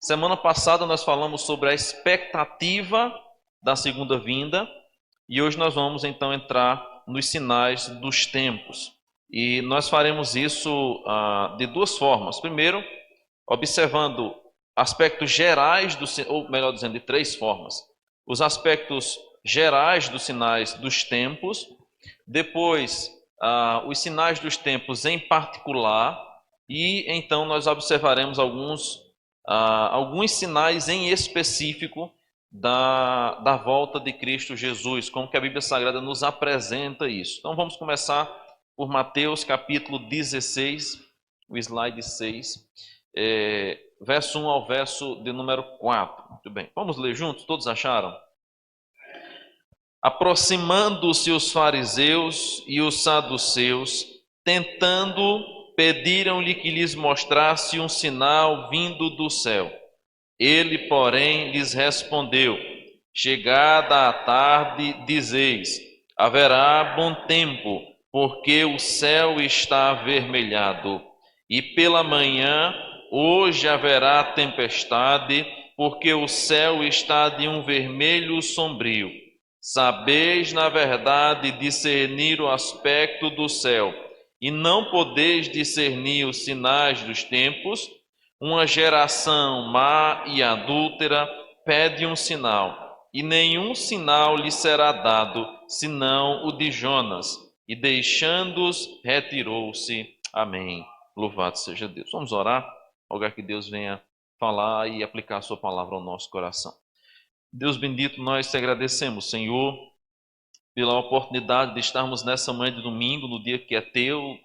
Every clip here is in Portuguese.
Semana passada nós falamos sobre a expectativa da segunda vinda e hoje nós vamos então entrar nos sinais dos tempos. E nós faremos isso de duas formas. Primeiro, observando aspectos gerais, ou melhor dizendo, de três formas. Os aspectos gerais dos sinais dos tempos, depois os sinais dos tempos em particular, e então nós observaremos alguns sinais em específico da volta de Cristo Jesus, como que a Bíblia Sagrada nos apresenta isso. Então vamos começar por Mateus capítulo 16, o slide 6, verso 1 ao verso de número 4. Muito bem, vamos ler juntos? Todos acharam? Aproximando-se os fariseus e os saduceus, tentando, pediram-lhe que lhes mostrasse um sinal vindo do céu. Ele, porém, lhes respondeu: chegada a tarde, dizeis, haverá bom tempo, porque o céu está avermelhado. E pela manhã, hoje haverá tempestade, porque o céu está de um vermelho sombrio. Sabeis, na verdade, discernir o aspecto do céu, e não podeis discernir os sinais dos tempos. Uma geração má e adúltera pede um sinal, e nenhum sinal lhe será dado, senão o de Jonas. E deixando-os, retirou-se. Amém. Louvado seja Deus. Vamos orar, rogar que Deus venha falar e aplicar a sua palavra ao nosso coração. Deus bendito, nós te agradecemos, Senhor, pela oportunidade de estarmos nessa manhã de domingo, no dia que é teu,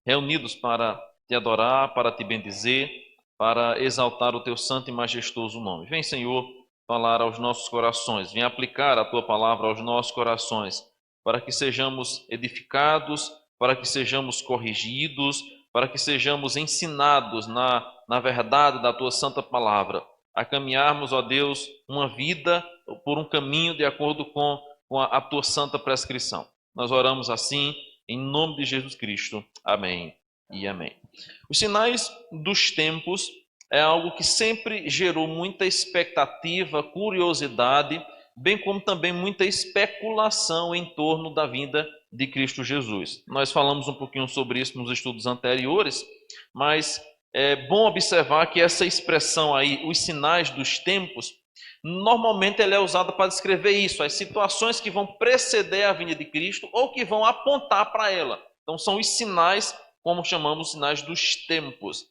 reunidos para te adorar, para te bendizer, para exaltar o teu santo e majestoso nome. Vem, Senhor, falar aos nossos corações, vem aplicar a tua palavra aos nossos corações, para que sejamos edificados, para que sejamos corrigidos, para que sejamos ensinados na verdade da tua santa palavra, a caminharmos, ó Deus, uma vida por um caminho de acordo com a tua santa prescrição. Nós oramos assim, em nome de Jesus Cristo. Amém e amém. Os sinais dos tempos é algo que sempre gerou muita expectativa, curiosidade, bem como também muita especulação em torno da vinda de Cristo Jesus. Nós falamos um pouquinho sobre isso nos estudos anteriores, mas é bom observar que essa expressão aí, os sinais dos tempos, normalmente ela é usada para descrever isso, as situações que vão preceder a vinda de Cristo ou que vão apontar para ela. Então são os sinais, como chamamos os sinais dos tempos.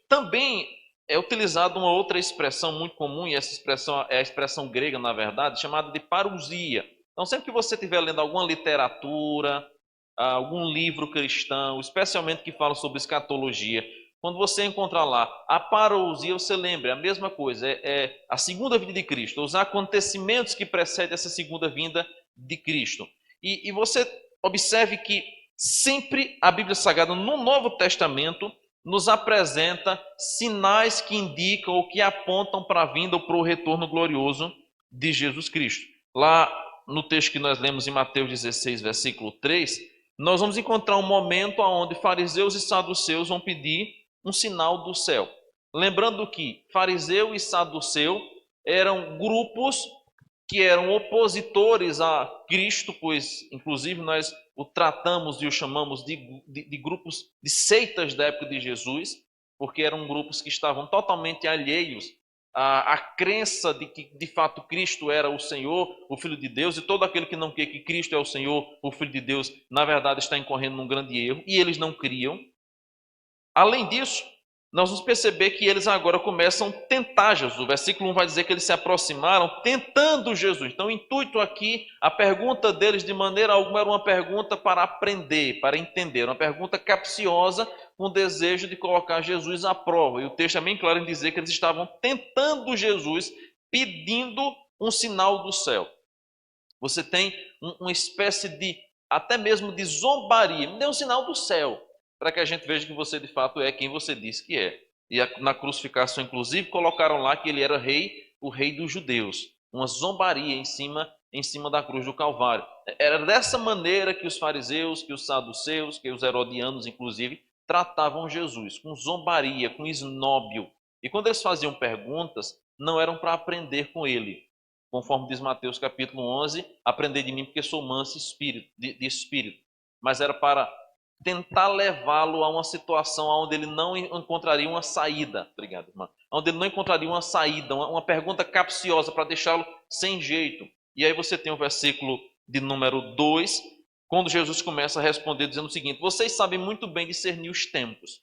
Também é utilizada uma outra expressão muito comum, e essa expressão é a expressão grega, na verdade, chamada de parousia. Então sempre que você estiver lendo alguma literatura, algum livro cristão, especialmente que fala sobre escatologia, quando você encontrar lá a parousia, você lembra, é a mesma coisa, é a segunda vinda de Cristo, os acontecimentos que precedem essa segunda vinda de Cristo. E você observe que sempre a Bíblia Sagrada, no Novo Testamento, nos apresenta sinais que indicam ou que apontam para a vinda ou para o retorno glorioso de Jesus Cristo. Lá no texto que nós lemos em Mateus 16, versículo 3, nós vamos encontrar um momento onde fariseus e saduceus vão pedir um sinal do céu. Lembrando que fariseu e saduceu eram grupos que eram opositores a Cristo, pois inclusive nós o tratamos e o chamamos de grupos, de seitas da época de Jesus, porque eram grupos que estavam totalmente alheios à crença de que de fato Cristo era o Senhor, o Filho de Deus, e todo aquele que não crê que Cristo é o Senhor, o Filho de Deus, na verdade está incorrendo num grande erro, e eles não criam. Além disso, nós vamos perceber que eles agora começam a tentar Jesus. O versículo 1 vai dizer que eles se aproximaram tentando Jesus. Então o intuito aqui, a pergunta deles de maneira alguma era uma pergunta para aprender, para entender, uma pergunta capciosa, com o desejo de colocar Jesus à prova. E o texto é bem claro em dizer que eles estavam tentando Jesus, pedindo um sinal do céu. Você tem uma espécie de, até mesmo de zombaria. Me dê um sinal do céu, para que a gente veja que você de fato é quem você diz que é. E na crucificação, inclusive, colocaram lá que ele era rei, o rei dos judeus. Uma zombaria em cima da cruz do Calvário. Era dessa maneira que os fariseus, que os saduceus, que os herodianos, inclusive, tratavam Jesus, com zombaria, com esnóbio. E quando eles faziam perguntas, não eram para aprender com ele. Conforme diz Mateus capítulo 11, aprender de mim porque sou manso de espírito. Mas era para tentar levá-lo a uma situação onde ele não encontraria uma saída. Obrigado, irmã. Onde ele não encontraria uma saída, uma pergunta capciosa para deixá-lo sem jeito. E aí você tem o versículo de número 2, quando Jesus começa a responder dizendo o seguinte: vocês sabem muito bem discernir os tempos.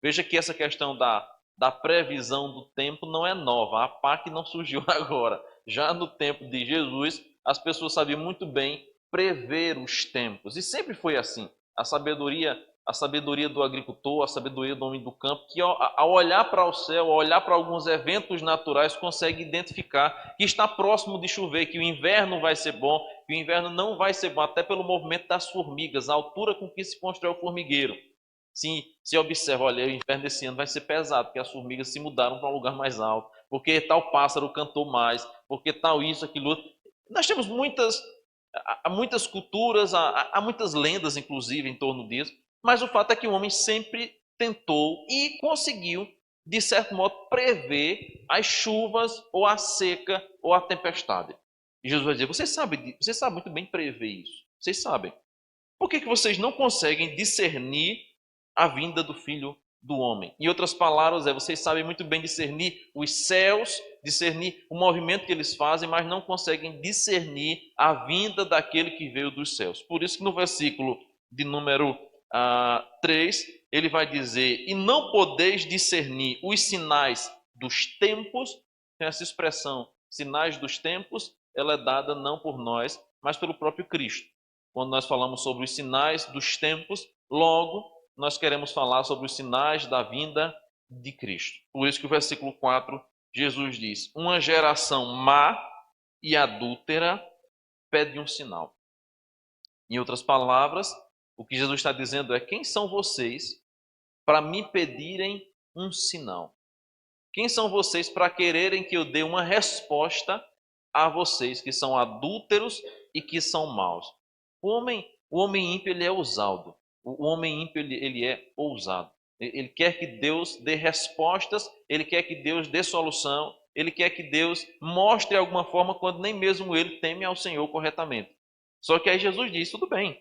Veja que essa questão da previsão do tempo não é nova, a pá que não surgiu agora. Já no tempo de Jesus, as pessoas sabiam muito bem prever os tempos, e sempre foi assim. A sabedoria do agricultor, a sabedoria do homem do campo, que ao olhar para o céu, ao olhar para alguns eventos naturais, consegue identificar que está próximo de chover, que o inverno vai ser bom, que o inverno não vai ser bom, até pelo movimento das formigas, a altura com que se constrói o formigueiro. Se observa, olha, o inverno desse ano vai ser pesado, porque as formigas se mudaram para um lugar mais alto, porque tal pássaro cantou mais, porque tal isso, aquilo outro. Nós temos muitas culturas, há muitas lendas, inclusive, em torno disso, mas o fato é que o homem sempre tentou e conseguiu, de certo modo, prever as chuvas, ou a seca, ou a tempestade. E Jesus vai dizer: vocês sabem muito bem prever isso, vocês sabem. Por que vocês não conseguem discernir a vinda do Filho do Homem? Em outras palavras, vocês sabem muito bem discernir os céus, discernir o movimento que eles fazem, mas não conseguem discernir a vinda daquele que veio dos céus. Por isso que no versículo de número 3, ele vai dizer: e não podeis discernir os sinais dos tempos. Tem essa expressão, sinais dos tempos, ela é dada não por nós, mas pelo próprio Cristo. Quando nós falamos sobre os sinais dos tempos, logo nós queremos falar sobre os sinais da vinda de Cristo. Por isso que o versículo 4, Jesus diz: uma geração má e adúltera pede um sinal. Em outras palavras, o que Jesus está dizendo é: quem são vocês para me pedirem um sinal? Quem são vocês para quererem que eu dê uma resposta a vocês que são adúlteros e que são maus? O homem ímpio, ele é ousado. O homem ímpio, ele é ousado. Ele quer que Deus dê respostas, ele quer que Deus dê solução, ele quer que Deus mostre alguma forma quando nem mesmo ele teme ao Senhor corretamente. Só que aí Jesus diz: tudo bem.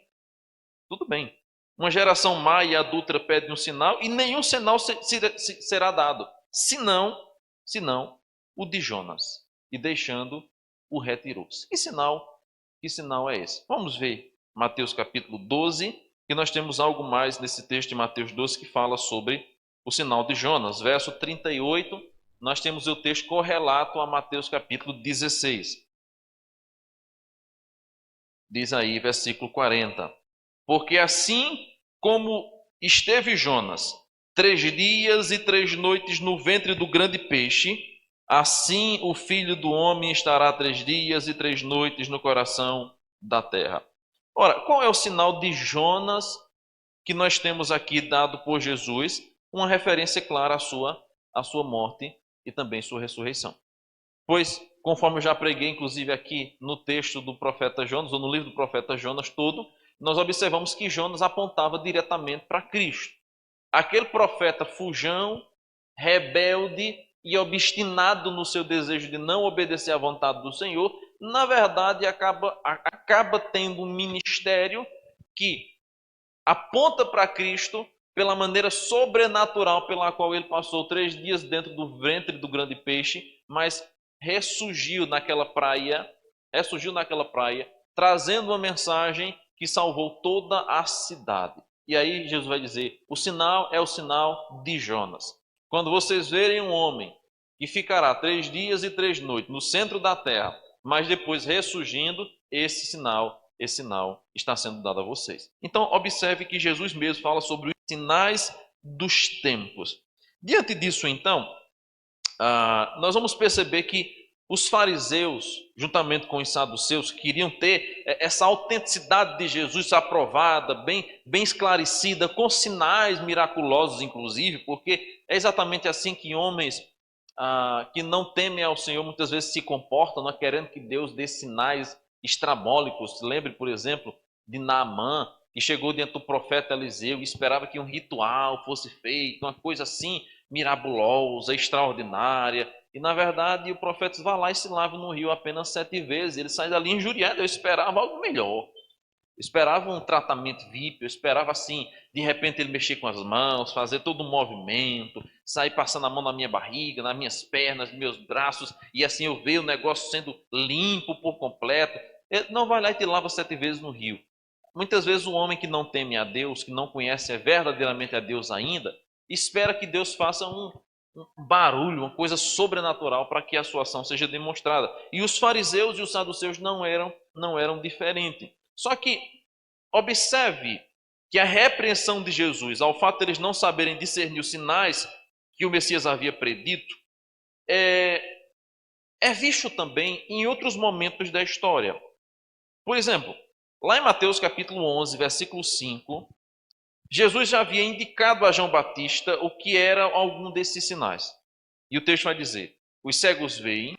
Uma geração má e adúltera pede um sinal, e nenhum sinal será dado, senão o de Jonas. E deixando, o retirou-se. Que sinal é esse? Vamos ver Mateus capítulo 12, que nós temos algo mais nesse texto de Mateus 12 que fala sobre o sinal de Jonas. Verso 38, nós temos o texto correlato a Mateus capítulo 16. Diz aí, versículo 40. Porque assim como esteve Jonas 3 dias e 3 noites no ventre do grande peixe, assim o Filho do Homem estará 3 dias e 3 noites no coração da terra. Ora, qual é o sinal de Jonas que nós temos aqui dado por Jesus? Uma referência clara à sua morte e também sua ressurreição. Pois, conforme eu já preguei, inclusive aqui no texto do profeta Jonas, ou no livro do profeta Jonas todo, nós observamos que Jonas apontava diretamente para Cristo. Aquele profeta fujão, rebelde e obstinado no seu desejo de não obedecer à vontade do Senhor, na verdade acaba tendo um ministério que aponta para Cristo pela maneira sobrenatural pela qual ele passou 3 dias dentro do ventre do grande peixe, mas ressurgiu naquela praia, trazendo uma mensagem que salvou toda a cidade. E aí Jesus vai dizer: o sinal é o sinal de Jonas. Quando vocês verem um homem que ficará 3 dias e 3 noites no centro da terra, mas depois ressurgindo, esse sinal está sendo dado a vocês. Então, observe que Jesus mesmo fala sobre os sinais dos tempos. Diante disso, então, nós vamos perceber que os fariseus, juntamente com os saduceus, queriam ter essa autenticidade de Jesus aprovada, bem esclarecida, com sinais miraculosos, inclusive, porque é exatamente assim que homens que não temem ao Senhor muitas vezes se comportam, não querendo que Deus dê sinais estrambólicos. Lembre, por exemplo, de Naamã, que chegou diante do profeta Eliseu e esperava que um ritual fosse feito, uma coisa assim, mirabulosa, extraordinária. E na verdade o profeta vai lá e se lava no rio apenas 7 vezes. Ele sai dali injuriado. Eu esperava algo melhor. Eu esperava um tratamento VIP, eu esperava assim, de repente ele mexer com as mãos, fazer todo um movimento, sair passando a mão na minha barriga, nas minhas pernas, nos meus braços, e assim eu ver o negócio sendo limpo por completo. Ele não vai lá e te lava 7 vezes no rio. Muitas vezes o homem que não teme a Deus, que não conhece verdadeiramente a Deus ainda, espera que Deus faça um barulho, uma coisa sobrenatural para que a sua ação seja demonstrada. E os fariseus e os saduceus não eram diferentes. Só que observe que a repreensão de Jesus, ao fato de eles não saberem discernir os sinais que o Messias havia predito, é visto também em outros momentos da história. Por exemplo, lá em Mateus capítulo 11, versículo 5, Jesus já havia indicado a João Batista o que era algum desses sinais. E o texto vai dizer: os cegos veem,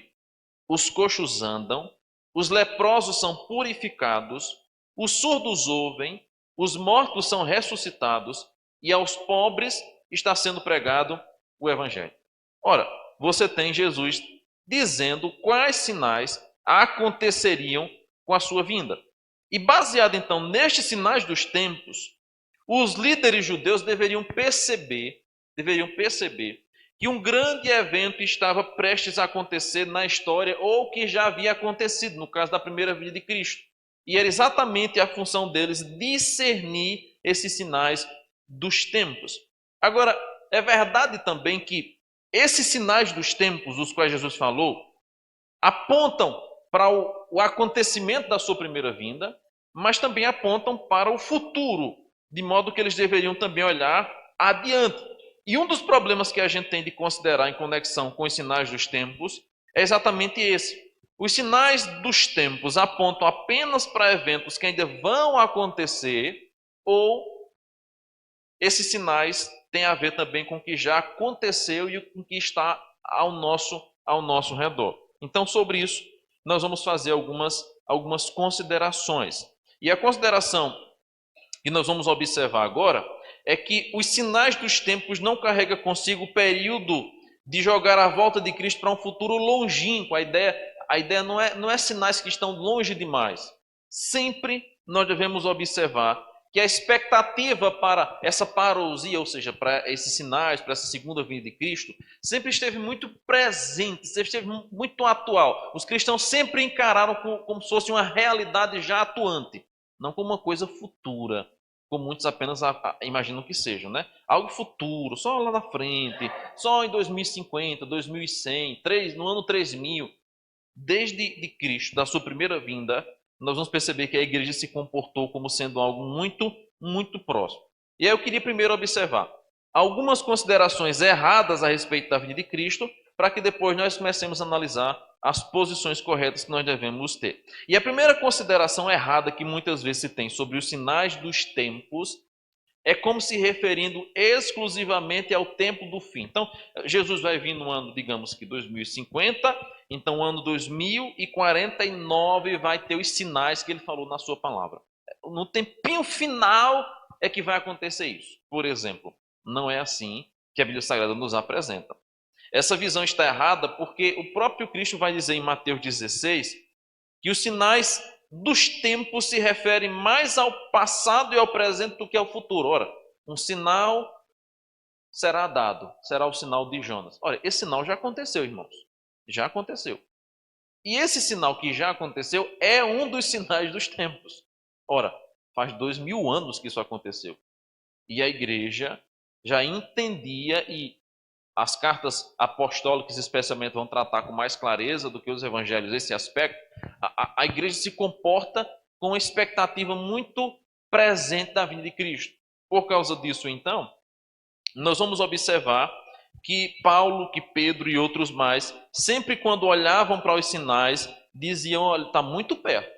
os coxos andam, os leprosos são purificados, os surdos ouvem, os mortos são ressuscitados e aos pobres está sendo pregado o evangelho. Ora, você tem Jesus dizendo quais sinais aconteceriam com a sua vinda. E baseado então nestes sinais dos tempos, os líderes judeus deveriam perceber que um grande evento estava prestes a acontecer na história ou que já havia acontecido, no caso da primeira vinda de Cristo. E era exatamente a função deles discernir esses sinais dos tempos. Agora, é verdade também que esses sinais dos tempos, dos quais Jesus falou, apontam para o acontecimento da sua primeira vinda, mas também apontam para o futuro, de modo que eles deveriam também olhar adiante. E um dos problemas que a gente tem de considerar em conexão com os sinais dos tempos é exatamente esse. Os sinais dos tempos apontam apenas para eventos que ainda vão acontecer, ou esses sinais têm a ver também com o que já aconteceu e com o que está ao nosso redor. Então, sobre isso, nós vamos fazer algumas considerações. E a consideração que nós vamos observar agora é que os sinais dos tempos não carregam consigo o período de jogar a volta de Cristo para um futuro longínquo. A ideia não é sinais que estão longe demais. Sempre nós devemos observar que a expectativa para essa parousia, ou seja, para esses sinais, para essa segunda vinda de Cristo, sempre esteve muito presente, sempre esteve muito atual. Os cristãos sempre encararam como se fosse uma realidade já atuante, não como uma coisa futura, como muitos apenas imaginam que seja, né? Algo futuro, só lá na frente, só em 2050, 2100, no ano 3000. Desde de Cristo, da sua primeira vinda, nós vamos perceber que a igreja se comportou como sendo algo muito, muito próximo. E aí eu queria primeiro observar algumas considerações erradas a respeito da vinda de Cristo, para que depois nós comecemos a analisar as posições corretas que nós devemos ter. E a primeira consideração errada que muitas vezes se tem sobre os sinais dos tempos é como se referindo exclusivamente ao tempo do fim. Então, Jesus vai vir no ano, digamos que 2050, então o ano 2049 vai ter os sinais que ele falou na sua palavra. No tempinho final é que vai acontecer isso. Por exemplo, não é assim que a Bíblia Sagrada nos apresenta. Essa visão está errada porque o próprio Cristo vai dizer em Mateus 16 que os sinais dos tempos se referem mais ao passado e ao presente do que ao futuro. Ora, um sinal será dado, será o sinal de Jonas. Olha, esse sinal já aconteceu, irmãos. Já aconteceu. E esse sinal que já aconteceu é um dos sinais dos tempos. Ora, faz 2000 anos que isso aconteceu. E a igreja já entendia, e as cartas apostólicas especialmente vão tratar com mais clareza do que os evangelhos esse aspecto. A igreja se comporta com uma expectativa muito presente da vinda de Cristo. Por causa disso, então, nós vamos observar que Paulo, que Pedro e outros mais, sempre quando olhavam para os sinais, diziam: olha, está muito perto.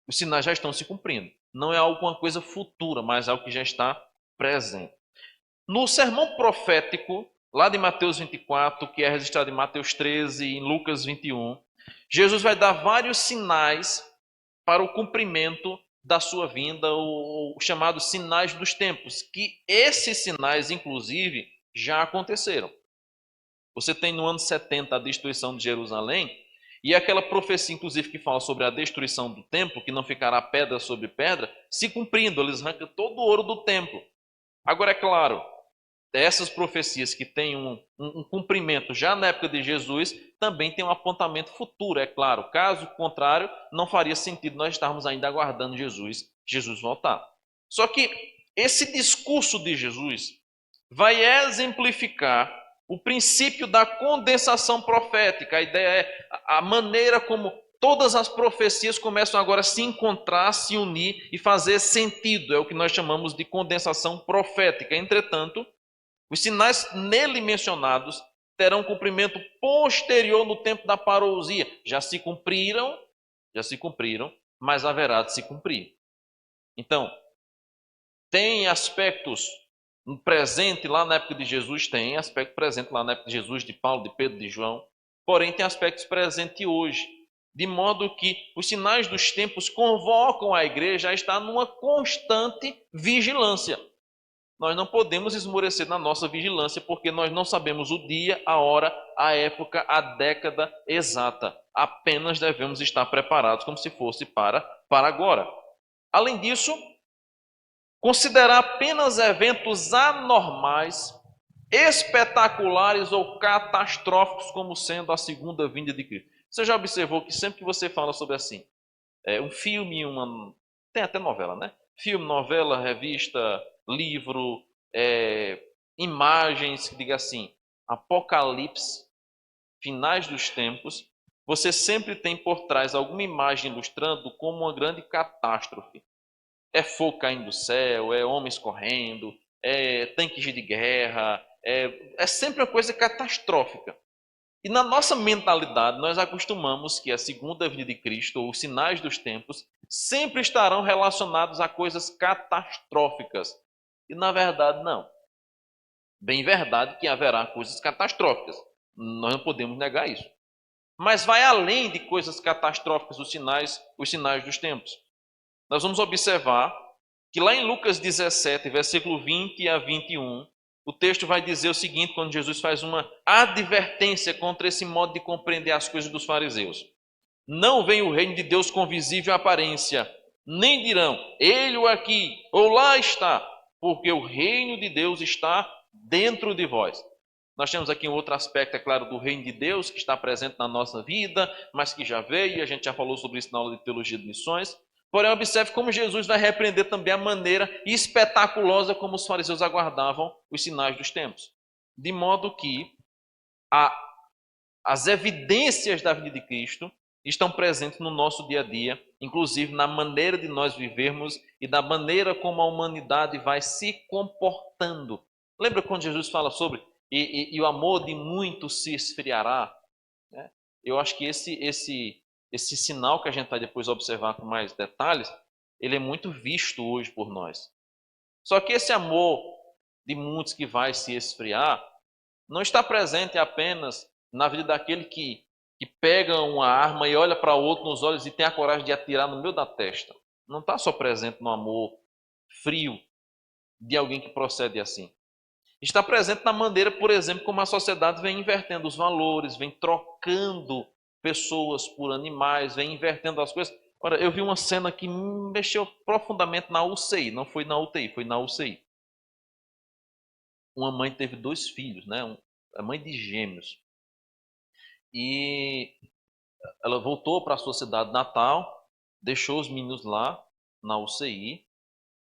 Os sinais já estão se cumprindo. Não é alguma coisa futura, mas algo que já está presente. No sermão profético, lá de Mateus 24, que é registrado em Mateus 13 e em Lucas 21, Jesus vai dar vários sinais para o cumprimento da sua vinda, ou chamados sinais dos tempos, que esses sinais, inclusive, já aconteceram. Você tem no ano 70 a destruição de Jerusalém, e aquela profecia, inclusive, que fala sobre a destruição do templo, que não ficará pedra sobre pedra, se cumprindo, eles arrancam todo o ouro do templo. Agora, é claro, essas profecias que têm um cumprimento já na época de Jesus, também tem um apontamento futuro, é claro. Caso contrário, não faria sentido nós estarmos ainda aguardando Jesus voltar. Só que esse discurso de Jesus vai exemplificar o princípio da condensação profética. A ideia é a maneira como todas as profecias começam agora a se encontrar, se unir e fazer sentido. É o que nós chamamos de condensação profética. Entretanto, os sinais nele mencionados terão cumprimento posterior no tempo da parousia. Já se cumpriram, mas haverá de se cumprir. Então, tem aspectos presente lá na época de Jesus, tem aspecto presente lá na época de Jesus, de Paulo, de Pedro, de João, porém tem aspectos presentes hoje, de modo que os sinais dos tempos convocam a igreja a estar numa constante vigilância. Nós não podemos esmorecer na nossa vigilância, porque nós não sabemos o dia, a hora, a época, a década exata. Apenas devemos estar preparados como se fosse para agora. Além disso, considerar apenas eventos anormais, espetaculares ou catastróficos como sendo a segunda vinda de Cristo. Você já observou que sempre que você fala sobre assim, um filme, tem até novela, né? Filme, novela, revista, livro, imagens que diga assim, Apocalipse, finais dos tempos, você sempre tem por trás alguma imagem ilustrando como uma grande catástrofe. É fogo caindo do céu, é homens correndo, é tanques de guerra, é sempre uma coisa catastrófica. E na nossa mentalidade, nós acostumamos que a segunda vinda de Cristo, ou os sinais dos tempos, sempre estarão relacionados a coisas catastróficas. E na verdade, não. Bem verdade que haverá coisas catastróficas. Nós não podemos negar isso. Mas vai além de coisas catastróficas, os sinais dos tempos. Nós vamos observar que lá em Lucas 17, versículo 20 a 21, o texto vai dizer o seguinte, quando Jesus faz uma advertência contra esse modo de compreender as coisas dos fariseus. Não vem o reino de Deus com visível aparência, nem dirão, ele ou aqui, ou lá está, porque o reino de Deus está dentro de vós. Nós temos aqui um outro aspecto, é claro, do reino de Deus, que está presente na nossa vida, mas que já veio, e a gente já falou sobre isso na aula de Teologia de Missões. Porém, observe como Jesus vai repreender também a maneira espetaculosa como os fariseus aguardavam os sinais dos tempos. De modo que as evidências da vida de Cristo estão presentes no nosso dia a dia, inclusive na maneira de nós vivermos e da maneira como a humanidade vai se comportando. Lembra quando Jesus fala sobre e o amor de muitos se esfriará? Eu acho que esse sinal que a gente vai depois observar com mais detalhes, ele é muito visto hoje por nós. Só que esse amor de muitos que vai se esfriar não está presente apenas na vida daquele que pega uma arma e olha para o outro nos olhos e tem a coragem de atirar no meio da testa. Não está só presente no amor frio de alguém que procede assim. Está presente na maneira, por exemplo, como a sociedade vem invertendo os valores, vem trocando pessoas por animais, vem invertendo as coisas. Ora, eu vi uma cena que me mexeu profundamente na UCI, não foi na UTI, foi na UCI. Uma mãe teve 2 filhos, né? A mãe de gêmeos. E ela voltou para a sua cidade natal, deixou os meninos lá na UCI,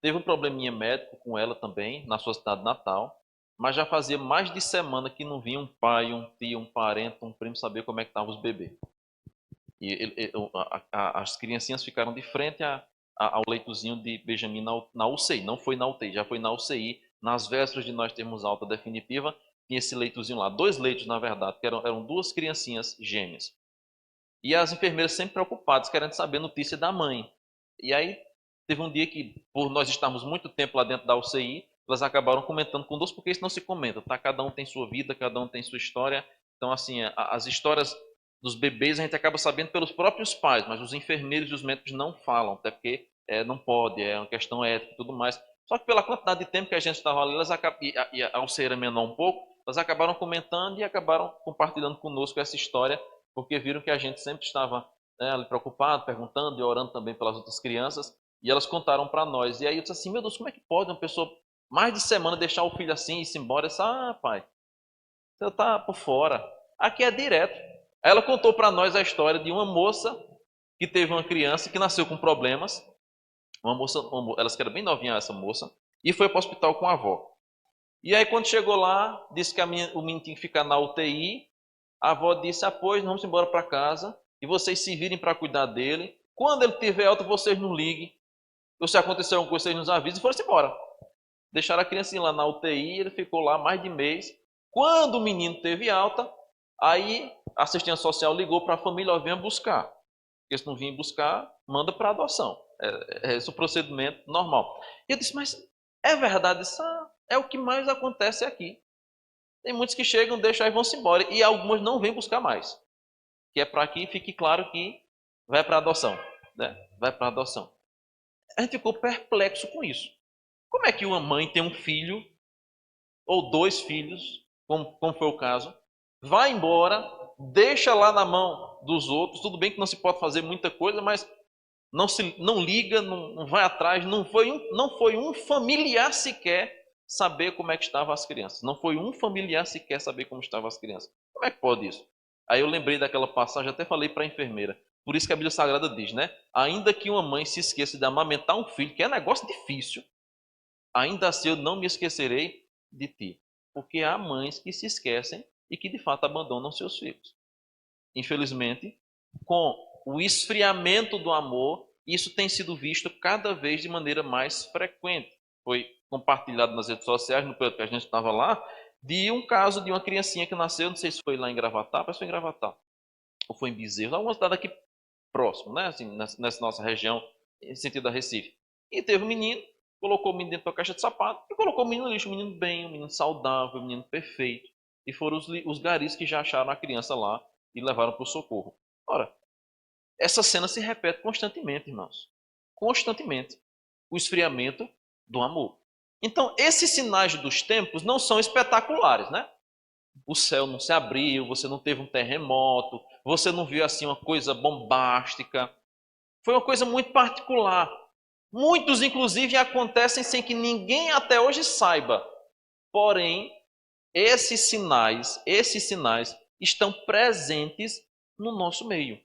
teve um probleminha médico com ela também, na sua cidade natal, mas já fazia mais de semana que não vinha um pai, um tio, um parente, um primo saber como é que estavam os bebês. E as criancinhas ficaram de frente ao leitozinho de Benjamin na UCI, não foi na UTI, já foi na UCI, nas vésperas de nós termos alta definitiva, tinha esse leitozinho lá, 2 leitos na verdade, que eram 2 criancinhas gêmeas. E as enfermeiras sempre preocupadas, querendo saber a notícia da mãe. E aí teve um dia que, por nós estarmos muito tempo lá dentro da UCI, elas acabaram comentando conosco, porque isso não se comenta, tá? Cada um tem sua vida, cada um tem sua história. Então, assim, as histórias dos bebês a gente acaba sabendo pelos próprios pais, mas os enfermeiros e os médicos não falam, até porque não pode, é uma questão ética e tudo mais. Só que pela quantidade de tempo que a gente estava ali, elas acabam, e a UCI era menor um pouco, Elas acabaram comentando e acabaram compartilhando conosco essa história, porque viram que a gente sempre estava, né, ali preocupado, perguntando e orando também pelas outras crianças, e elas contaram para nós. E aí eu disse assim, meu Deus, como é que pode uma pessoa mais de semana deixar o filho assim e ir -se embora? Eu disse, pai, você está por fora. Aqui é direto. Aí ela contou para nós a história de uma moça que teve uma criança que nasceu com problemas. Ela era bem novinha, essa moça, e foi para o hospital com a avó. E aí quando chegou lá, disse que o menino tinha que ficar na UTI. A avó disse, pois, vamos embora para casa, e vocês se virem para cuidar dele. Quando ele tiver alta, vocês nos liguem. Ou se acontecer alguma coisa, vocês nos avisem, e foram-se embora. Deixaram a criancinha lá na UTI, ele ficou lá mais de mês. Quando o menino teve alta, aí a assistência social ligou para a família, venha buscar. Porque se não vir buscar, manda para adoção. É esse o procedimento normal. E eu disse, mas é verdade, isso é o que mais acontece aqui. Tem muitos que chegam, deixam e vão-se embora. E algumas não vêm buscar mais. Que é para que fique claro que vai para adoção. Né? Vai para adoção. A gente ficou perplexo com isso. Como é que uma mãe tem um filho, ou 2 filhos, como foi o caso, vai embora, deixa lá na mão dos outros, tudo bem que não se pode fazer muita coisa, mas não liga, não vai atrás, não foi um familiar sequer saber como é que estavam as crianças. Não foi um familiar sequer saber como estavam as crianças. Como é que pode isso? Aí eu lembrei daquela passagem, até falei para a enfermeira. Por isso que a Bíblia Sagrada diz, né? Ainda que uma mãe se esqueça de amamentar um filho, que é negócio difícil, ainda assim eu não me esquecerei de ti. Porque há mães que se esquecem e que de fato abandonam seus filhos. Infelizmente, com o esfriamento do amor, isso tem sido visto cada vez de maneira mais frequente. Foi compartilhado nas redes sociais, no período que a gente estava lá, de um caso de uma criancinha que nasceu, não sei se foi lá em Gravatá, parece que foi em Gravatá, ou foi em Bezerro, alguma cidade aqui próximo, né? Assim, nessa nossa região, em sentido da Recife. E teve um menino, colocou o menino dentro da caixa de sapato e colocou o menino no lixo, um menino bem, um menino saudável, um menino perfeito. E foram os garis que já acharam a criança lá e levaram para o socorro. Ora, essa cena se repete constantemente, irmãos. Constantemente. O esfriamento do amor. Então, esses sinais dos tempos não são espetaculares, né? O céu não se abriu, você não teve um terremoto, você não viu assim uma coisa bombástica. Foi uma coisa muito particular. Muitos, inclusive, acontecem sem que ninguém até hoje saiba. Porém, esses sinais estão presentes no nosso meio.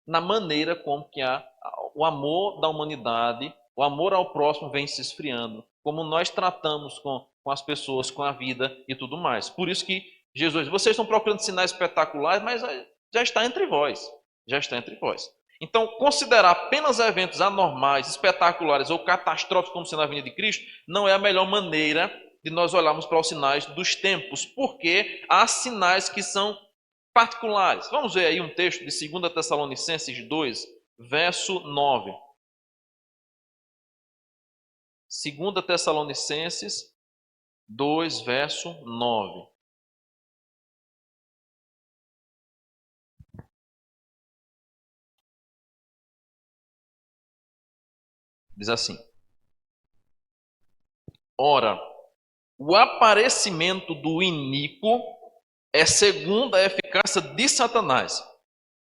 Na maneira como que o amor da humanidade, o amor ao próximo vem se esfriando, como nós tratamos com as pessoas, com a vida e tudo mais. Por isso que Jesus, vocês estão procurando sinais espetaculares, mas já está entre vós, já está entre vós. Então, considerar apenas eventos anormais, espetaculares ou catastróficos como sendo a vinda de Cristo, não é a melhor maneira de nós olharmos para os sinais dos tempos, porque há sinais que são particulares. Vamos ver aí um texto de 2 Tessalonicenses 2, verso 9. 2 Tessalonicenses 2, verso 9. Diz assim: ora, o aparecimento do iníquo é segundo a eficácia de Satanás,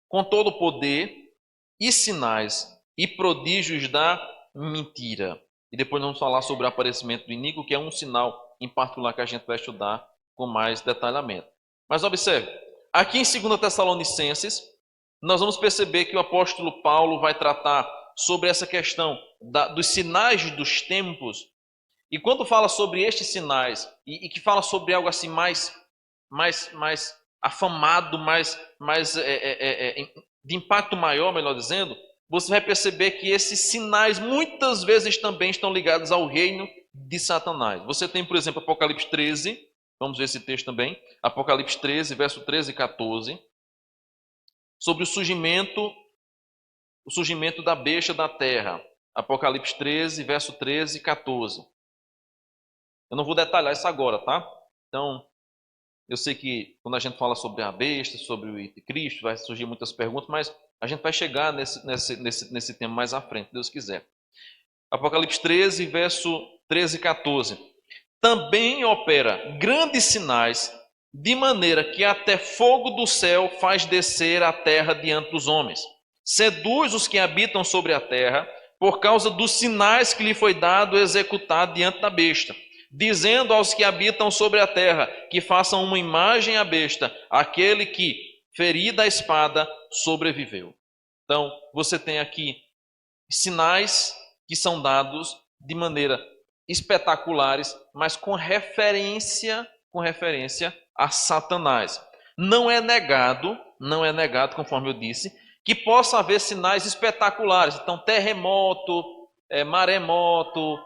com todo o poder e sinais e prodígios da mentira. E depois vamos falar sobre o aparecimento do iníquo, que é um sinal em particular que a gente vai estudar com mais detalhamento. Mas observe, aqui em 2 Tessalonicenses, nós vamos perceber que o apóstolo Paulo vai tratar sobre essa questão dos sinais dos tempos. E quando fala sobre estes sinais, e que fala sobre algo assim mais afamado, de impacto maior, melhor dizendo, você vai perceber que esses sinais muitas vezes também estão ligados ao reino de Satanás. Você tem, por exemplo, Apocalipse 13, vamos ver esse texto também, Apocalipse 13, verso 13 e 14, sobre o surgimento da besta da terra. Apocalipse 13, verso 13 e 14. Eu não vou detalhar isso agora, tá? Então, eu sei que quando a gente fala sobre a besta, sobre o anticristo, vai surgir muitas perguntas, mas a gente vai chegar nesse tema mais à frente, se Deus quiser. Apocalipse 13, verso 13 e 14. também opera grandes sinais, de maneira que até fogo do céu faz descer a terra diante dos homens. Seduz os que habitam sobre a terra, por causa dos sinais que lhe foi dado executar diante da besta, dizendo aos que habitam sobre a terra que façam uma imagem à besta, aquele que, ferida a espada, sobreviveu. Então, você tem aqui sinais que são dados de maneira espetaculares, mas com referência a Satanás. Não é negado, conforme eu disse, que possa haver sinais espetaculares. Então, terremoto, maremoto,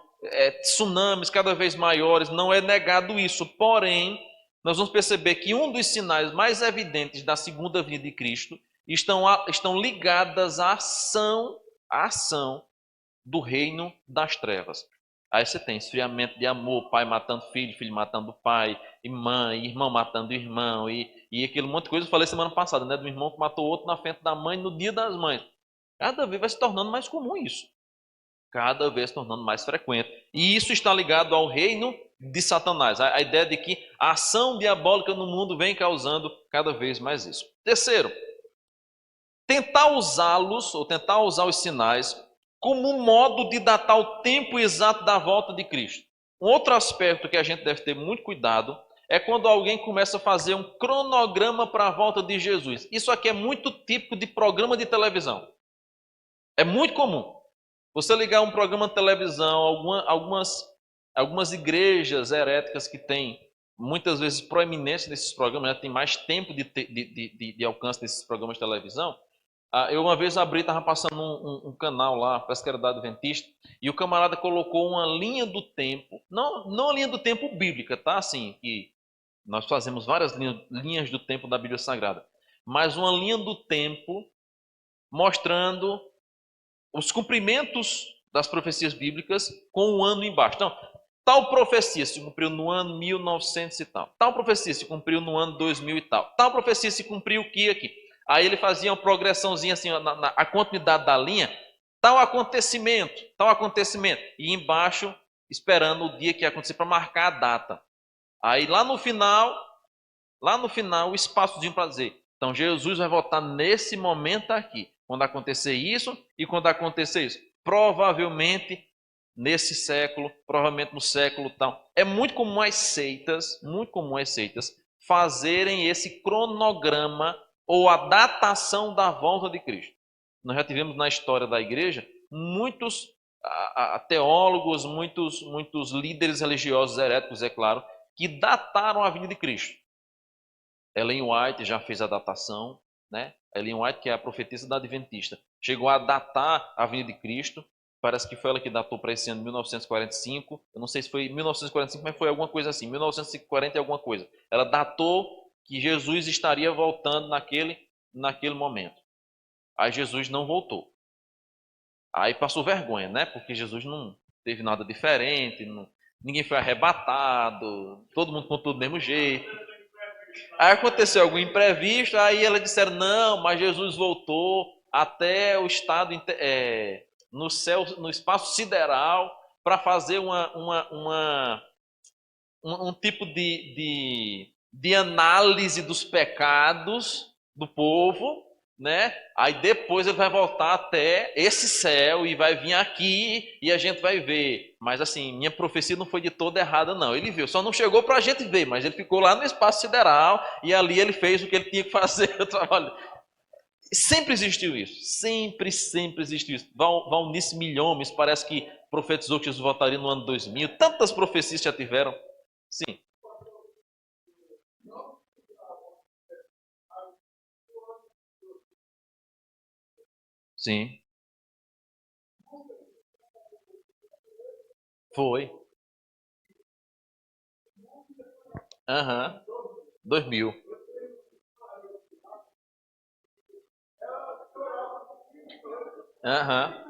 tsunamis cada vez maiores, não é negado isso. Porém, nós vamos perceber que um dos sinais mais evidentes da segunda vinda de Cristo estão ligadas à ação do reino das trevas. Aí você tem esfriamento de amor, pai matando filho, filho matando pai, e mãe, irmão matando irmão, e aquele monte de coisa. Eu falei semana passada, né, do irmão que matou outro na frente da mãe no dia das mães. Cada vez vai se tornando mais comum isso. Cada vez se tornando mais frequente. E isso está ligado ao reino de Satanás. A ideia de que a ação diabólica no mundo vem causando cada vez mais isso. Terceiro, tentar usá-los, ou tentar usar os sinais, como um modo de datar o tempo exato da volta de Cristo. Um outro aspecto que a gente deve ter muito cuidado é quando alguém começa a fazer um cronograma para a volta de Jesus. Isso aqui é muito típico de programa de televisão. É muito comum. Você ligar um programa de televisão, algumas igrejas heréticas que têm muitas vezes proeminência nesses programas, né? Tem mais tempo de alcance desses programas de televisão. Eu uma vez estava passando um canal lá, parece que era da Adventista, e o camarada colocou uma linha do tempo, não a linha do tempo bíblica, tá? Assim, que nós fazemos várias linhas do tempo da Bíblia Sagrada, mas uma linha do tempo mostrando os cumprimentos das profecias bíblicas com um ano embaixo. Então, tal profecia se cumpriu no ano 1900 e tal, tal profecia se cumpriu no ano 2000 e tal profecia se cumpriu aqui. Aí ele fazia uma progressãozinha assim, a continuidade da linha, tal acontecimento, e embaixo esperando o dia que ia acontecer para marcar a data. Aí lá no final, o espaçozinho para dizer, então Jesus vai voltar nesse momento aqui, quando acontecer isso e quando acontecer isso. Provavelmente nesse século, provavelmente no século tal. É muito comum as seitas fazerem esse cronograma ou a datação da volta de Cristo. Nós já tivemos na história da igreja muitos teólogos, muitos líderes religiosos heréticos, é claro, que dataram a vinda de Cristo. Ellen White já fez a datação, né? Ellen White, que é a profetisa da Adventista, chegou a datar a vinda de Cristo. Parece que foi ela que datou para esse ano 1945. Eu não sei se foi 1945, mas foi alguma coisa assim, 1940 e alguma coisa. Ela datou que Jesus estaria voltando naquele momento. Aí Jesus não voltou. Aí passou vergonha, né? Porque Jesus não teve nada diferente, ninguém foi arrebatado, todo mundo contou do mesmo jeito. Aí aconteceu algum imprevisto, aí elas disseram, não, mas Jesus voltou até o estado no céu, no espaço sideral, para fazer um tipo de análise dos pecados do povo, né? Aí depois ele vai voltar até esse céu e vai vir aqui e a gente vai ver. Mas assim, minha profecia não foi de toda errada, não. Ele viu, só não chegou para a gente ver, mas ele ficou lá no espaço sideral e ali ele fez o que ele tinha que fazer, o trabalho. Sempre existiu isso, sempre existiu isso. Valnice Milhomes parece que profetizou que Jesus voltaria no ano 2000. Tantas profecias já tiveram. Sim. Sim. Foi. Aham. 2000. Aham.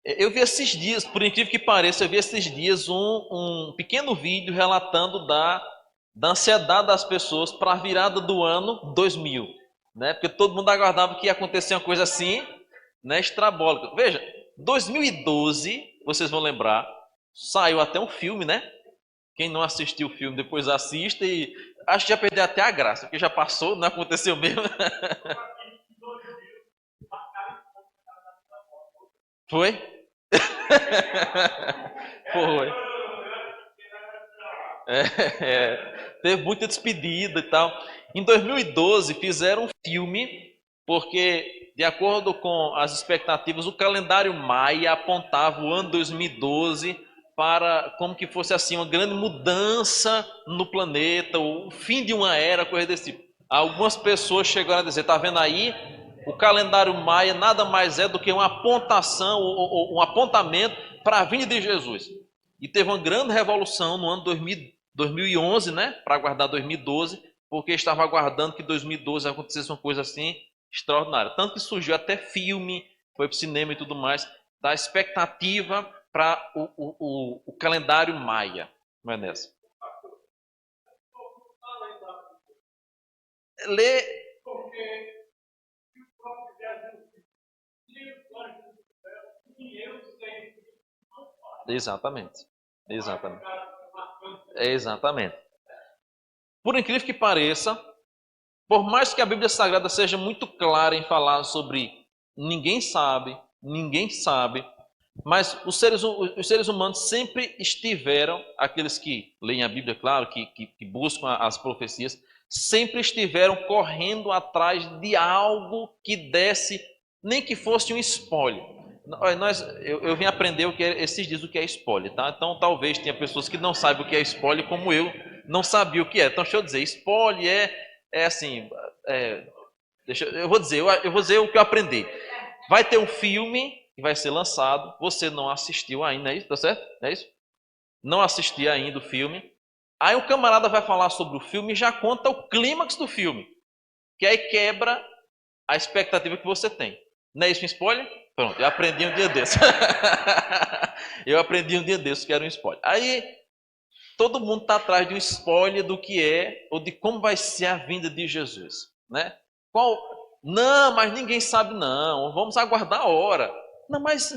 Eu vi esses dias, por incrível que pareça, eu vi esses dias um pequeno vídeo relatando da ansiedade das pessoas para a virada do ano 2000. né? Porque todo mundo aguardava que ia acontecer uma coisa assim, né, estrambólica. Veja, 2012, vocês vão lembrar, saiu até um filme, né? Quem não assistiu o filme depois assista e acho que já perdeu até a graça, porque já passou, não aconteceu mesmo. Foi? Foi. Teve muita despedida e tal. Em 2012 fizeram um filme, porque de acordo com as expectativas, o calendário maia apontava o ano 2012 para como que fosse assim uma grande mudança no planeta, o fim de uma era, coisa desse tipo. Algumas pessoas chegaram a dizer, tá vendo aí? O calendário maia nada mais é do que uma apontação, ou um apontamento para a vinda de Jesus. E teve uma grande revolução no ano 2011, né? Para aguardar 2012, porque estava aguardando que 2012 acontecesse uma coisa assim extraordinária. Tanto que surgiu até filme, foi para o cinema e tudo mais, da expectativa para o calendário maia. Não é nessa? Lê. Exatamente. Exatamente. Exatamente. Por incrível que pareça, por mais que a Bíblia Sagrada seja muito clara em falar sobre ninguém sabe, mas os seres humanos sempre estiveram, aqueles que leem a Bíblia, claro, que buscam as profecias, sempre estiveram correndo atrás de algo que desse, nem que fosse um spoiler. Eu vim aprender o que esses dias o que é spoiler, tá? Então talvez tenha pessoas que não saibam o que é spoiler, como eu não sabia o que é. Então deixa eu dizer, spoiler é assim, é, eu vou dizer o que eu aprendi. Vai ter um filme que vai ser lançado, você não assistiu ainda, é isso? Tá certo? É isso? Não assisti ainda o filme. Aí o camarada vai falar sobre o filme e já conta o clímax do filme, que aí quebra a expectativa que você tem. Não é isso um spoiler? Pronto, eu aprendi um dia desse. Eu aprendi um dia desse que era um spoiler. Aí todo mundo está atrás de um spoiler do que é ou de como vai ser a vinda de Jesus, né? Qual? Não, mas ninguém sabe não. Vamos aguardar a hora. Não, mas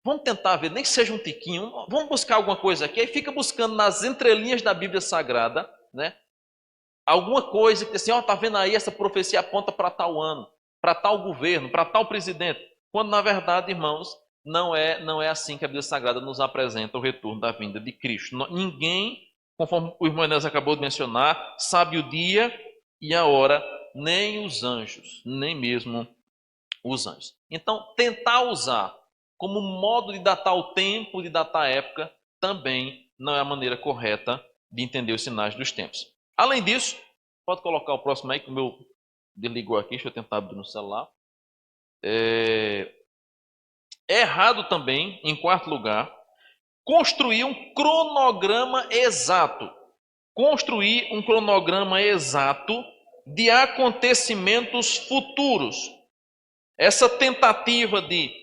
vamos tentar ver, nem que seja um tiquinho. Vamos buscar alguma coisa aqui. Aí fica buscando nas entrelinhas da Bíblia Sagrada, né? Alguma coisa que assim, ó, tá vendo aí, essa profecia aponta para tal ano, para tal governo, para tal presidente. Quando na verdade, irmãos, não é assim que a Bíblia Sagrada nos apresenta o retorno da vinda de Cristo. Ninguém, conforme o irmão Enéas acabou de mencionar, sabe o dia e a hora, nem os anjos, nem mesmo os anjos. Então, tentar usar como modo de datar o tempo, de datar a época, também não é a maneira correta de entender os sinais dos tempos. Além disso, pode colocar o próximo aí, que o meu desligou aqui, deixa eu tentar abrir no celular. É errado também, em quarto lugar, construir um cronograma exato. Construir um cronograma exato de acontecimentos futuros. Essa tentativa de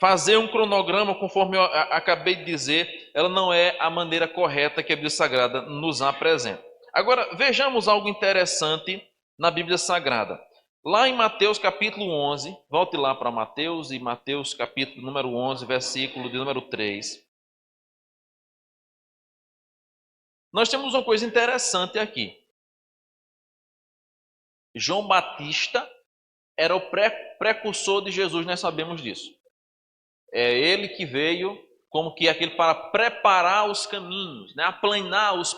fazer um cronograma, conforme eu acabei de dizer, ela não é a maneira correta que a Bíblia Sagrada nos apresenta. Agora, vejamos algo interessante na Bíblia Sagrada. Lá em Mateus capítulo 11, volte lá para Mateus, e Mateus capítulo número 11, versículo de número 3. Nós temos uma coisa interessante aqui. João Batista era o precursor de Jesus, nós sabemos disso. É ele que veio como que aquele para preparar os caminhos, né? Aplanar os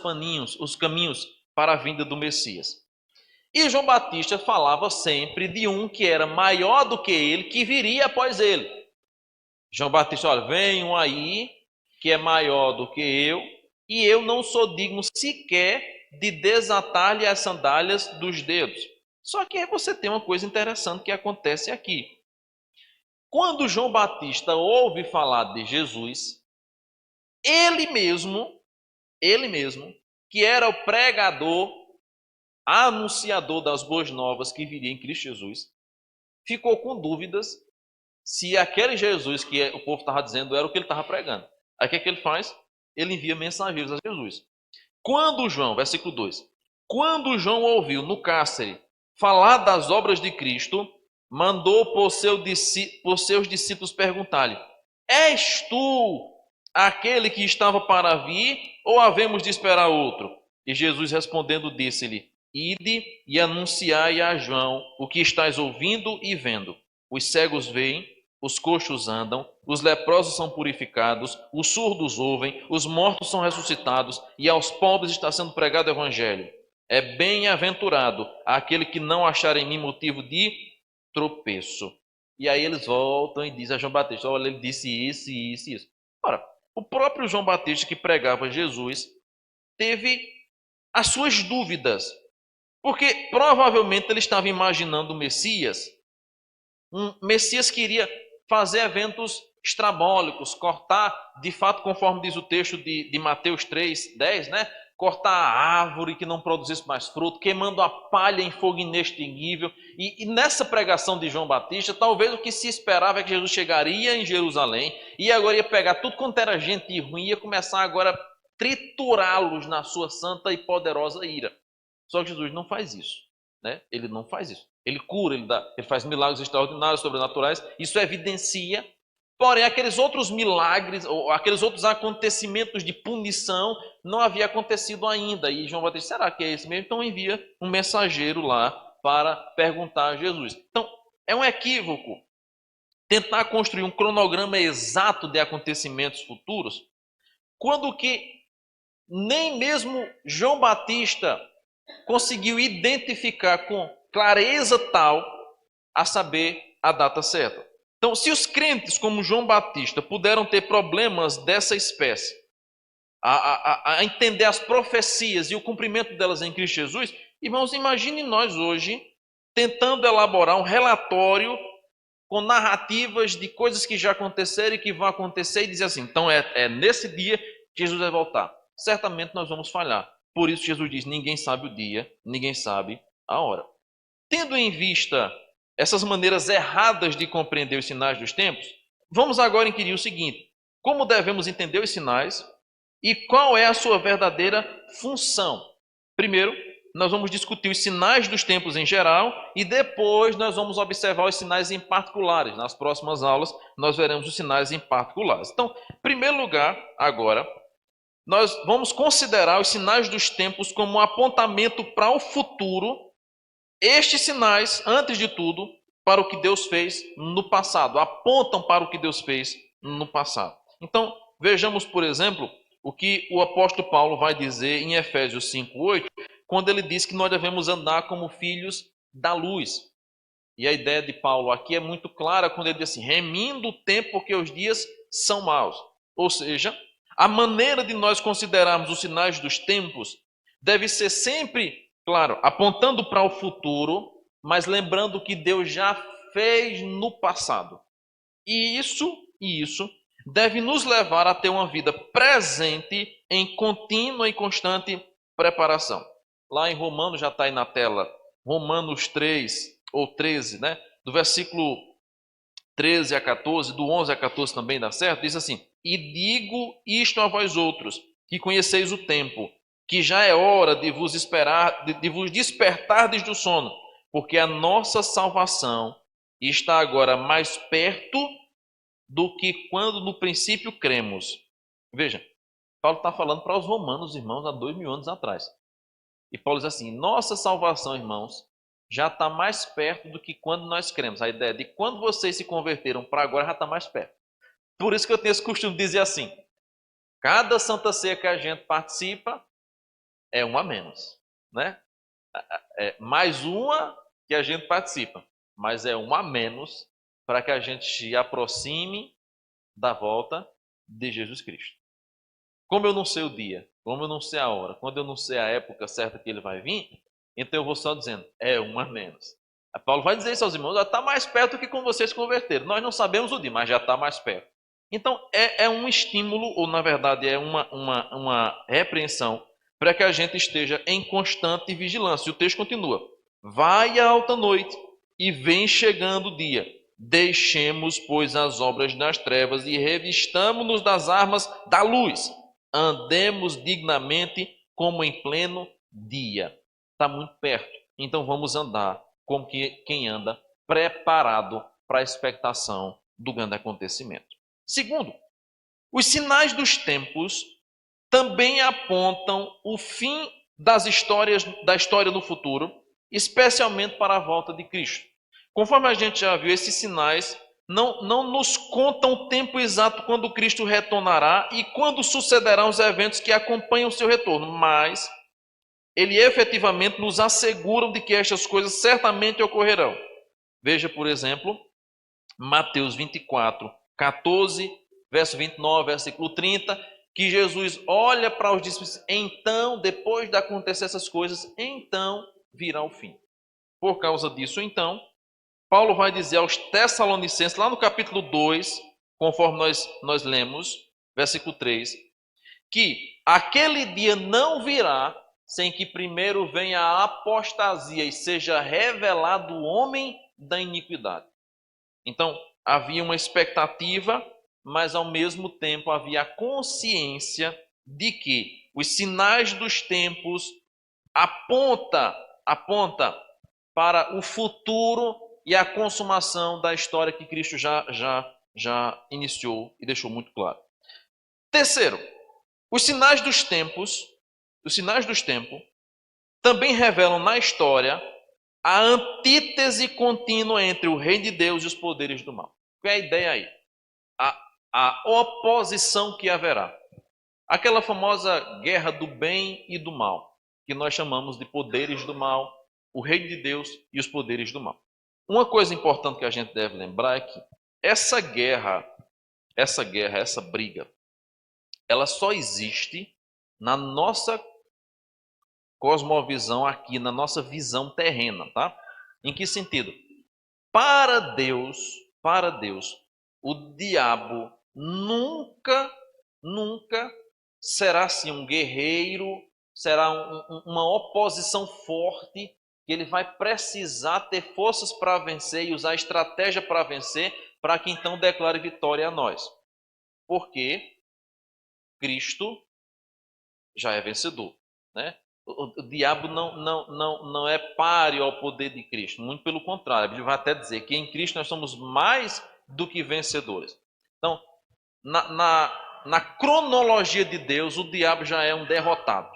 caminhos para a vinda do Messias. E João Batista falava sempre de um que era maior do que ele, que viria após ele. João Batista, olha, vem um aí que é maior do que eu, e eu não sou digno sequer de desatar-lhe as sandálias dos dedos. Só que aí você tem uma coisa interessante que acontece aqui. Quando João Batista ouve falar de Jesus, ele mesmo, que era o pregador, anunciador das boas novas que viria em Cristo Jesus, ficou com dúvidas se aquele Jesus que o povo estava dizendo era o que ele estava pregando. Aí o que ele faz? Ele envia mensageiros a Jesus. Quando João, versículo 2, quando João ouviu no cárcere falar das obras de Cristo, mandou por seus discípulos perguntar-lhe: És tu aquele que estava para vir, ou havemos de esperar outro? E Jesus respondendo disse-lhe: Ide e anunciai a João o que estás ouvindo e vendo. Os cegos veem, os coxos andam, os leprosos são purificados, os surdos ouvem, os mortos são ressuscitados, e aos pobres está sendo pregado o evangelho. É bem-aventurado aquele que não achar em mim motivo de tropeço. E aí eles voltam e dizem a João Batista: olha, ele disse isso, isso e isso. Ora, o próprio João Batista que pregava Jesus teve as suas dúvidas, porque provavelmente ele estava imaginando o Messias, um Messias que iria fazer eventos estrambólicos, cortar, de fato, conforme diz o texto de Mateus 3:10, né? Cortar a árvore que não produzisse mais fruto, queimando a palha em fogo inextinguível. E nessa pregação de João Batista, talvez o que se esperava é que Jesus chegaria em Jerusalém e agora ia pegar tudo quanto era gente ruim e ia começar agora a triturá-los na sua santa e poderosa ira. Só que Jesus não faz isso, né? Ele não faz isso. Ele cura, ele faz milagres extraordinários, sobrenaturais. Isso evidencia. Porém, aqueles outros milagres, ou aqueles outros acontecimentos de punição, não havia acontecido ainda. E João Batista, será que é esse mesmo? Então envia um mensageiro lá para perguntar a Jesus. Então, é um equívoco tentar construir um cronograma exato de acontecimentos futuros, quando que nem mesmo João Batista conseguiu identificar com clareza tal a saber a data certa. Então, se os crentes como João Batista puderam ter problemas dessa espécie, a entender as profecias e o cumprimento delas em Cristo Jesus, irmãos, imagine nós hoje tentando elaborar um relatório com narrativas de coisas que já aconteceram e que vão acontecer e dizer assim, então é nesse dia que Jesus vai voltar. Certamente nós vamos falhar. Por isso Jesus diz, ninguém sabe o dia, ninguém sabe a hora. Tendo em vista essas maneiras erradas de compreender os sinais dos tempos, vamos agora inquirir o seguinte: como devemos entender os sinais e qual é a sua verdadeira função? Primeiro, nós vamos discutir os sinais dos tempos em geral e depois nós vamos observar os sinais em particulares. Nas próximas aulas, nós veremos os sinais em particulares. Então, em primeiro lugar, agora, nós vamos considerar os sinais dos tempos como um apontamento para o futuro. Estes sinais, antes de tudo, para o que Deus fez no passado, apontam para o que Deus fez no passado. Então, vejamos, por exemplo, o que o apóstolo Paulo vai dizer em Efésios 5:8, quando ele diz que nós devemos andar como filhos da luz. E a ideia de Paulo aqui é muito clara quando ele diz assim, remindo o tempo porque os dias são maus. Ou seja, a maneira de nós considerarmos os sinais dos tempos deve ser sempre, claro, apontando para o futuro, mas lembrando que Deus já fez no passado. E isso deve nos levar a ter uma vida presente em contínua e constante preparação. Lá em Romanos, já está aí na tela, Romanos 3 ou 13, né? Do versículo 13 a 14, do 11 a 14 também dá certo, diz assim, e digo isto a vós outros, que conheceis o tempo, que já é hora de vos despertardes do sono, porque a nossa salvação está agora mais perto do que quando no princípio cremos. Veja, Paulo está falando para os romanos, irmãos, há 2000 anos atrás. E Paulo diz assim, nossa salvação, irmãos, já está mais perto do que quando nós cremos. A ideia de quando vocês se converteram para agora já está mais perto. Por isso que eu tenho esse costume de dizer assim, cada Santa Ceia que a gente participa é uma a menos, né? É mais uma que a gente participa, mas é uma a menos para que a gente se aproxime da volta de Jesus Cristo. Como eu não sei o dia, como eu não sei a hora, quando eu não sei a época certa que ele vai vir, então eu vou só dizendo, é uma a menos. A Paulo vai dizer isso aos irmãos, já está mais perto do que quando vocês se converteram. Nós não sabemos o dia, mas já está mais perto. Então é um estímulo, ou na verdade é uma repreensão, para que a gente esteja em constante vigilância. E o texto continua, vai a alta noite e vem chegando o dia. Deixemos, pois, as obras das trevas e revistamo-nos das armas da luz. Andemos dignamente como em pleno dia. Está muito perto, então vamos andar como quem anda preparado para a expectação do grande acontecimento. Segundo, os sinais dos tempos também apontam o fim da história no futuro, especialmente para a volta de Cristo. Conforme a gente já viu, esses sinais não nos contam o tempo exato quando Cristo retornará e quando sucederão os eventos que acompanham o seu retorno, mas ele efetivamente nos asseguram de que estas coisas certamente ocorrerão. Veja, por exemplo, Mateus 24, 14, verso 29, versículo 30, que Jesus olha para os discípulos, então, depois de acontecer essas coisas, então virá o fim. Por causa disso, então, Paulo vai dizer aos Tessalonicenses, lá no capítulo 2, conforme nós lemos, versículo 3, que aquele dia não virá sem que primeiro venha a apostasia e seja revelado o homem da iniquidade. Então, havia uma expectativa, mas ao mesmo tempo havia a consciência de que os sinais dos tempos aponta para o futuro e a consumação da história que Cristo já iniciou e deixou muito claro. Terceiro, os sinais dos tempos também revelam na história a antítese contínua entre o reino de Deus e os poderes do mal. Qual é a ideia aí? A oposição que haverá. Aquela famosa guerra do bem e do mal, que nós chamamos de poderes do mal, o reino de Deus e os poderes do mal. Uma coisa importante que a gente deve lembrar é que essa briga, ela só existe na nossa cosmovisão aqui, na nossa visão terrena, tá? Em que sentido? Para Deus, o diabo nunca será assim um guerreiro, será uma oposição forte, que ele vai precisar ter forças para vencer e usar estratégia para vencer, para que então declare vitória a nós. Porque Cristo já é vencedor, né? O diabo não é páreo ao poder de Cristo, muito pelo contrário, a Bíblia vai até dizer que em Cristo nós somos mais do que vencedores. Então, na cronologia de Deus, o diabo já é um derrotado,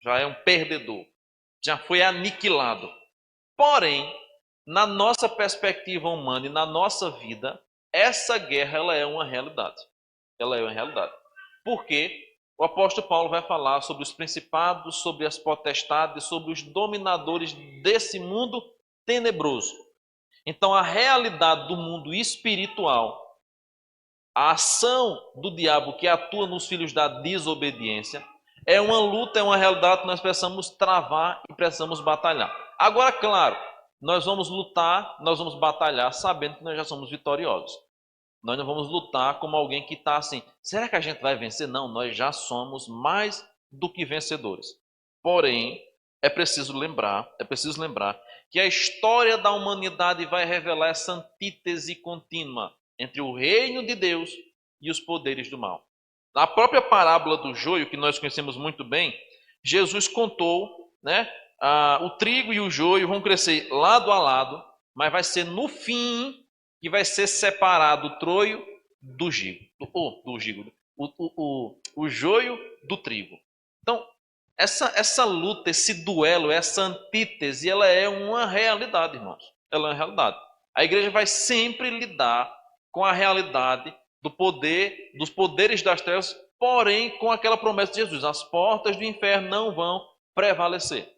já é um perdedor, já foi aniquilado. Porém, na nossa perspectiva humana e na nossa vida, essa guerra ela é uma realidade. Ela é uma realidade. Por quê? O apóstolo Paulo vai falar sobre os principados, sobre as potestades, sobre os dominadores desse mundo tenebroso. Então, a realidade do mundo espiritual, a ação do diabo que atua nos filhos da desobediência, é uma luta, é uma realidade que nós precisamos travar e precisamos batalhar. Agora, claro, nós vamos lutar, nós vamos batalhar sabendo que nós já somos vitoriosos. Nós não vamos lutar como alguém que está assim, será que a gente vai vencer? Não, nós já somos mais do que vencedores. Porém, é preciso lembrar que a história da humanidade vai revelar essa antítese contínua entre o reino de Deus e os poderes do mal. Na própria parábola do joio, que nós conhecemos muito bem, Jesus contou, né, o trigo e o joio vão crescer lado a lado, mas vai ser no fim que vai ser separado o troio do gigo, o joio do trigo. Então, essa luta, esse duelo, essa antítese, ela é uma realidade, irmãos. Ela é uma realidade. A igreja vai sempre lidar com a realidade dos poderes das trevas, porém com aquela promessa de Jesus: as portas do inferno não vão prevalecer.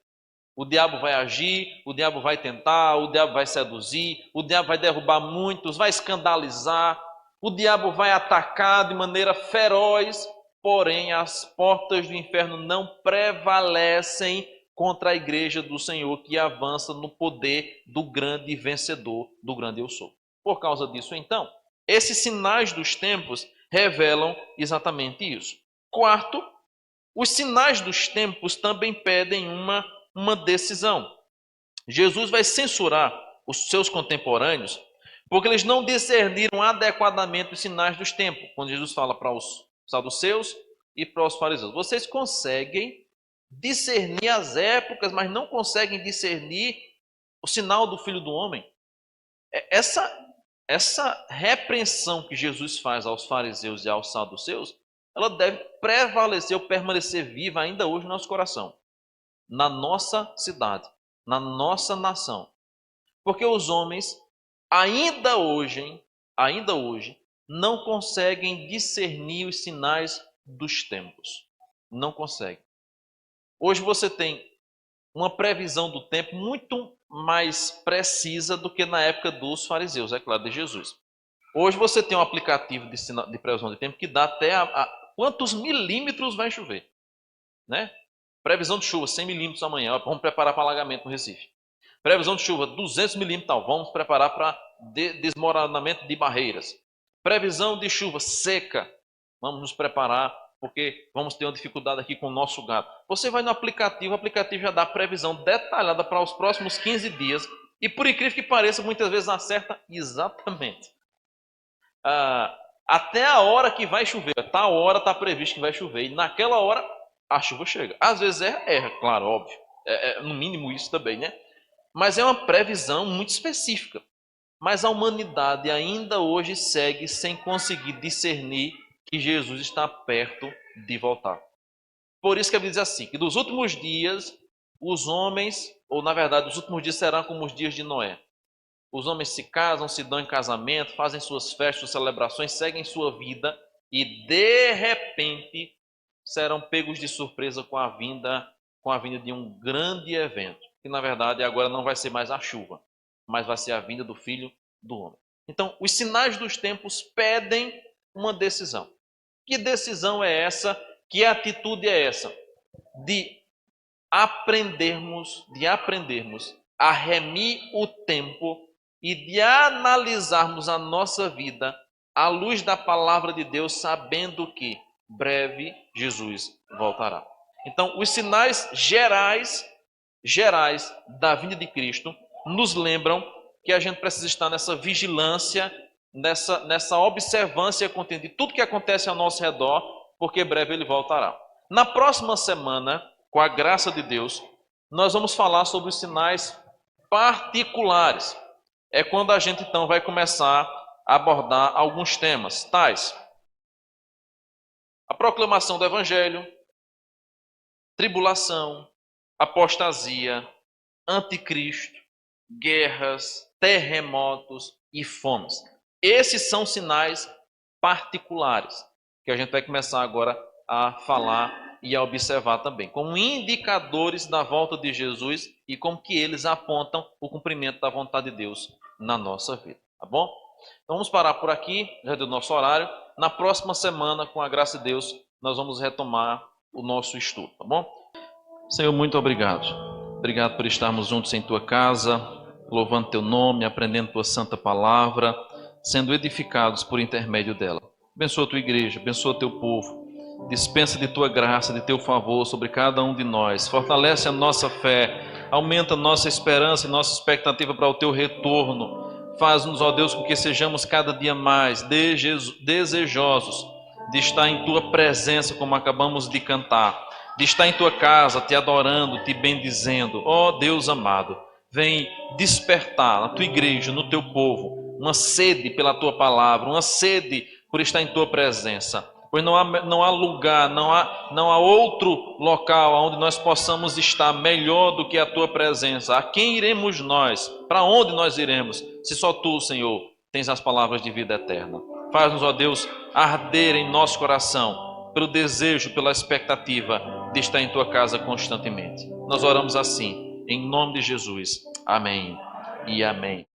O diabo vai agir, o diabo vai tentar, o diabo vai seduzir, o diabo vai derrubar muitos, vai escandalizar, o diabo vai atacar de maneira feroz, porém as portas do inferno não prevalecem contra a igreja do Senhor que avança no poder do grande vencedor, do grande eu sou. Por causa disso, então, esses sinais dos tempos revelam exatamente isso. Quarto, os sinais dos tempos também pedem uma decisão. Jesus vai censurar os seus contemporâneos porque eles não discerniram adequadamente os sinais dos tempos. Quando Jesus fala para os saduceus e para os fariseus: vocês conseguem discernir as épocas, mas não conseguem discernir o sinal do Filho do Homem. Essa repreensão que Jesus faz aos fariseus e aos saduceus, ela deve prevalecer ou permanecer viva ainda hoje no nosso coração, na nossa cidade, na nossa nação. Porque os homens, ainda hoje, não conseguem discernir os sinais dos tempos. Não conseguem. Hoje você tem uma previsão do tempo muito mais precisa do que na época dos fariseus, é claro, de Jesus. Hoje você tem um aplicativo de previsão de tempo que dá até quantos milímetros vai chover, né? Previsão de chuva, 100 milímetros amanhã, vamos preparar para alagamento no Recife. Previsão de chuva, 200 milímetros, tal, vamos preparar para desmoronamento de barreiras. Previsão de chuva seca, vamos nos preparar, porque vamos ter uma dificuldade aqui com o nosso gado. Você vai no aplicativo, o aplicativo já dá previsão detalhada para os próximos 15 dias, e por incrível que pareça, muitas vezes acerta exatamente. Até a hora que vai chover, tal hora está previsto que vai chover, e naquela hora a chuva chega. Às vezes erra, claro, óbvio, no mínimo isso também, né? Mas é uma previsão muito específica. Mas a humanidade ainda hoje segue sem conseguir discernir que Jesus está perto de voltar. Por isso que a Bíblia diz assim, que dos últimos dias, os homens, ou na verdade, os últimos dias serão como os dias de Noé. Os homens se casam, se dão em casamento, fazem suas festas, celebrações, seguem sua vida e de repente serão pegos de surpresa com a vinda de um grande evento, que na verdade agora não vai ser mais a chuva, mas vai ser a vinda do Filho do Homem. Então, os sinais dos tempos pedem uma decisão. Que decisão é essa? Que atitude é essa? De aprendermos a remir o tempo e de analisarmos a nossa vida à luz da palavra de Deus, sabendo que breve Jesus voltará. Então, os sinais gerais da vinda de Cristo nos lembram que a gente precisa estar nessa vigilância, nessa observância contínua de tudo que acontece ao nosso redor, porque breve ele voltará. Na próxima semana, com a graça de Deus, nós vamos falar sobre os sinais particulares. É quando a gente então vai começar a abordar alguns temas, tais: a proclamação do Evangelho, tribulação, apostasia, anticristo, guerras, terremotos e fomes. Esses são sinais particulares que a gente vai começar agora a falar e a observar também, como indicadores da volta de Jesus e como que eles apontam o cumprimento da vontade de Deus na nossa vida, tá bom? Então vamos parar por aqui, já deu nosso horário. Na próxima semana, com a graça de Deus, nós vamos retomar o nosso estudo, tá bom? Senhor, muito obrigado. Obrigado por estarmos juntos em Tua casa, louvando Teu nome, aprendendo Tua santa palavra, sendo edificados por intermédio dela. Abençoa a Tua igreja, abençoa o Teu povo, dispensa de Tua graça, de Teu favor sobre cada um de nós, fortalece a nossa fé, aumenta a nossa esperança e nossa expectativa para o Teu retorno. Faz-nos, ó Deus, com que sejamos cada dia mais desejosos de estar em Tua presença, como acabamos de cantar, de estar em Tua casa, Te adorando, Te bendizendo. Ó Deus amado, vem despertar na Tua igreja, no Teu povo, uma sede pela Tua palavra, uma sede por estar em Tua presença. Pois não há lugar, não há outro local onde nós possamos estar melhor do que a Tua presença. A quem iremos nós? Para onde nós iremos? Se só Tu, Senhor, tens as palavras de vida eterna. Faz-nos, ó Deus, arder em nosso coração pelo desejo, pela expectativa de estar em Tua casa constantemente. Nós oramos assim, em nome de Jesus. Amém e amém.